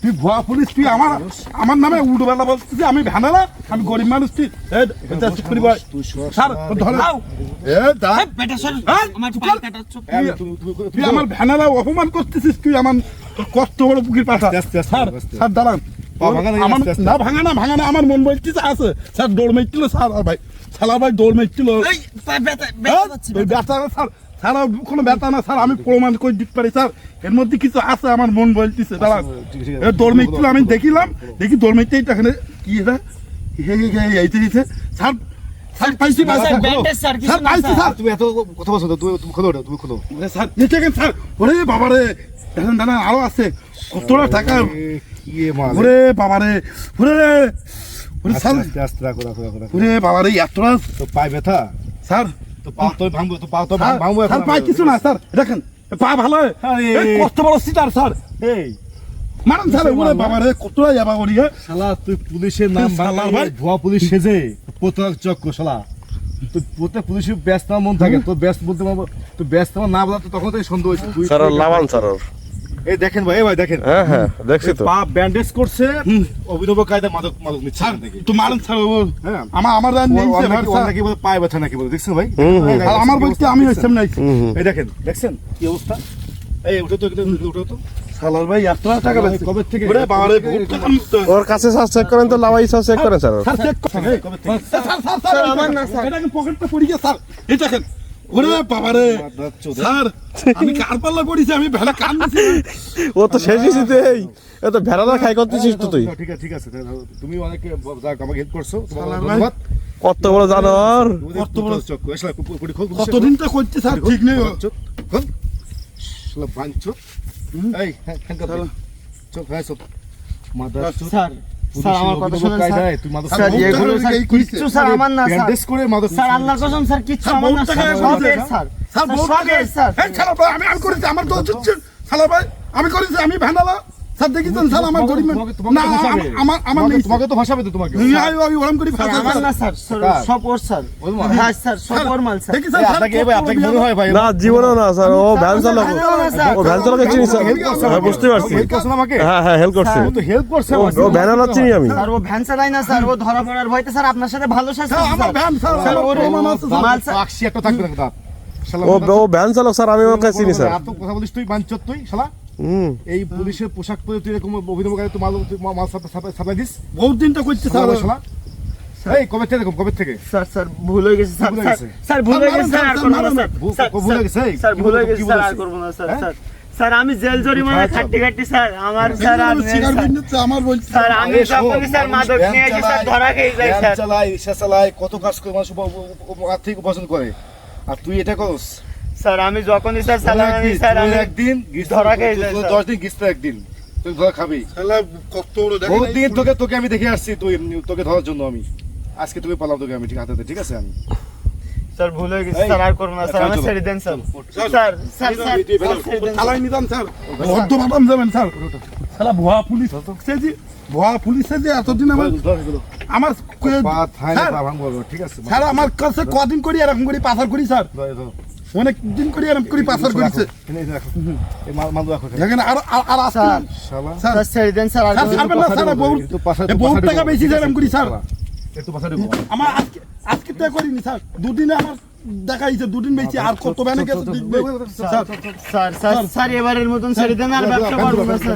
তুই ভুয়া পুলিশ, তুই আমার নামে উল্টো বেলা বলছিস, আমি ভ্যানালা, আমি গরিব মানুষ, তুই তুই আমার ভ্যানালা অপমান করতেছিস, তুই আমার কষ্ট বড় পুকুর পাঠা। স্যার স্যার দাঁড়ান, না ভাঙা না আমার মন বলছিস আছে স্যার, দৌড় মেরেছিল স্যার, আর ভাই সালা ভাই দৌড় মেরেছিল ব্যথা স্যার, স্যার কোনো ব্যথা না স্যার, আমি প্রমাণ করে দিতে পারি স্যার, এর মধ্যে কিছু আছে, আমার মন বলতেছে। দাঁড়ান, দৌড় মেরেছিল, আমি দেখিলাম, দেখি দৌড় মেরতে এখানে কি এটা এইতে দিয়েছে স্যার। স্যার পাইছি স্যার, পাইছি স্যার, তুমি এত কথা বলছো, তুমি খোলো ওটা, তুমি খোলো স্যার নিচে গেন স্যার। ওরে বাবারে, দেখেন দাঁড়ান আরো আছে কতটা টাকা, ওরে বাবারে, ওরে ওরে স্যার, ওরে বাবারে এতটা তো পায়ে ব্যথা স্যার, তো পা তো ভাঙবো, তো পা তো ভাঙবো স্যার, পাই কিছু না স্যার, দেখেন পা ভালো, কষ্ট বড় সিটার স্যার, এই মারেন স্যার, ওরে বাবারে কতটা যাবা করি। শালা তুই পুলিশের নাম ভাই, ভুয়া পুলিশ সেজে প্রতারক চক্র শালা, তুই প্রত্যেক পুলিশের ব্যস্ত মন থাকে, তোর ব্যস্ত বলতে পারবো, তুই ব্যস্ত না বলা তো তখন তো সন্দেহ হয়েছে স্যার লাভান স্যার। এই দেখেন ভাই, এই ভাই দেখেন, হ্যাঁ দেখছি তো, পা ব্যান্ডেজ করছে, অভিনব কায়দা মাদক নিচ্ছে স্যার তো মারেন স্যার, হ্যাঁ আমার নেইছে নাকি বলে পায়ে ব্যথা নাকি বলে, দেখছেন ভাই, আর আমার বলতে আমি হইছিলাম না। এই দেখেন, দেখছেন কি অবস্থা, এই উঠে তো উঠে তো সালার ভাই এত টাকা বেশি কবে থেকে, ওরে বাবারে ওর কাছে স্যার চেক করেন তো, লাভাই স্যার চেক করেন স্যার। স্যার চেক করেন, কবে থেকে স্যার আমার না স্যার, এটা পকেটটা পড়ে গেছে স্যার, এই দেখেন, ওরে বাবারে স্যার, আমি কার পাল্লা পড়িছি, আমি ভেলা কান দিছি, ও তো শেষই তো, এই এ তো ভেড়াটা খাই করতেছিস তো তুই। ঠিক আছে তুমি অনেকে আমাকে হেল্প করছো, তোমার ভাই। ধন্যবাদ। কত বড় জানোয়ার, কত বড় চক্র, আসলে পুরি খোল, কতদিনটা করতে স্যার ঠিক নেই। খোল শালা বাঞ্চো, এই হ্যাঁ কথা চোখ হ্যাঁ চোখ মাদার স্যার স্যার আমার কথা শুনুন স্যার, তুই মাদার স্যার এগুলো স্যার কিচ্ছু স্যার আমার না স্যার, ব্যান্ডেজ করে মাদার স্যার আল্লাহর কসম স্যার কিচ্ছু আমার না স্যার, সবের স্যার, স্যার সবের স্যার, এই শালা ভাই, আমি করেছি, আমার দোষ হচ্ছে শালা ভাই, আমি করেছি, আমি ভ্যানালা স্যার, দেখেছেন স্যার আমার গরিব না, আমার নেই, তোমাকে তো ভাষাবে তো তোমাকে, আমি ওরম করি স্যার আমার না স্যার, সব ওর স্যার, হ্যাঁ স্যার সব ওর মাল স্যার। দেখি স্যার, আপনাকে মনে হয় ভাই না জীবনও না স্যার, ও ভ্যান চালক, ও ভ্যান চালকের চিনি স্যার, হ্যাঁ বুঝতে পারছি, হেল্প করছেন আমাকে, হ্যাঁ হেল্প করছে, ও তো হেল্প করছে, ও ভ্যান চালক চিনি আমি স্যার ও ভ্যান চালাই না স্যার, ও ধরা পড়ার ভয়তে স্যার আপনার সাথে ভালো শাস্তি স্যার আমার ভ্যান স্যার, ওর প্রমাণ আছে স্যার। মাল স্যার, আকশি একটা থাকবে না দাঁত শালা, ও ভ্যান চালক স্যার, আমি ওকে চিনি স্যার। এত কথা বলিস তুই বাঞ্চত তুই শালা, এই পুলিশের পোশাক পরে তুই এরকম অভিনব গাড়ি তুই মাল সাপ্লাই দিস, বহুত দিনটা করছে স্যার, শালা এই কবে থেকে এরকম, কবে থেকে স্যার স্যার ভুল হয়ে গেছে স্যার, ভুল হয়ে গেছে। স্যার ভুল হয়ে গেছে স্যার, আর করব না স্যার, ভুল হয়ে গেছে, স্যার ভুল হয়ে গেছে স্যার, আর করব না স্যার, স্যার স্যার আমি জেল জরিমানা খাটি স্যার, আমার স্যার আর নেই শিকার স্যার, বিন্দুতে আমার বলছে স্যার আমি সব করি স্যার, মাদক নিয়ে এসে স্যার ধরা খেয়ে যাই স্যার, চালাই রিক্সা চালাই কত কাজ করে মানুষ আর্থিক উপার্জন করে, আর তুই এটা করস স্যার আমি যখনই স্যার চালানি স্যার, আমি একদিন ধরা খেয়ে যাই স্যার। 10 দিন গিস্তা, একদিন তুই ধরা খাবি, শালা কত বড় দেখেন, বহুত দিন তোকে আমি দেখে আসছি, তোকে ধরার জন্য আমি আজকে তোকে পালাম, তোকে আমি ঠিক হাতে, ঠিক আছে আমি স্যার ভুল হয়ে গেছে স্যার, আর করব না স্যার, আমি ছেড়ে দেন স্যার, স্যার স্যার স্যার ছেড়ে দেন চালাই নিতাম স্যার, বদ্ধ বাদাম যাবেন স্যার, শালা ভুয়া পুলিশ সেজি, ভুয়া পুলিশ সেজি এতদিন আমার ঠিক আছে স্যার, আমার কাছে কদিন করি এরকম করি পাচার করি স্যার, অনেক দিন করি এরকম করি পাচার করেছে, দেখেন আর আসছে না। স্যার স্যার ছেড়ে দেন স্যার, আর স্যার ছাড়বেন না স্যার, বহুত টাকা বেশি এরকম করি স্যার, একটু পাশা দেবো আমার আজকে তো করিনি স্যার, দুদিনে আমার দেখা হয়েছে, দুদিন বেশি, আর কত ব্যানে গেছে দেখবে স্যার স্যার স্যার স্যার এবারের মতন ছেড়ে দেন, আর ব্যবসা করবো না স্যার।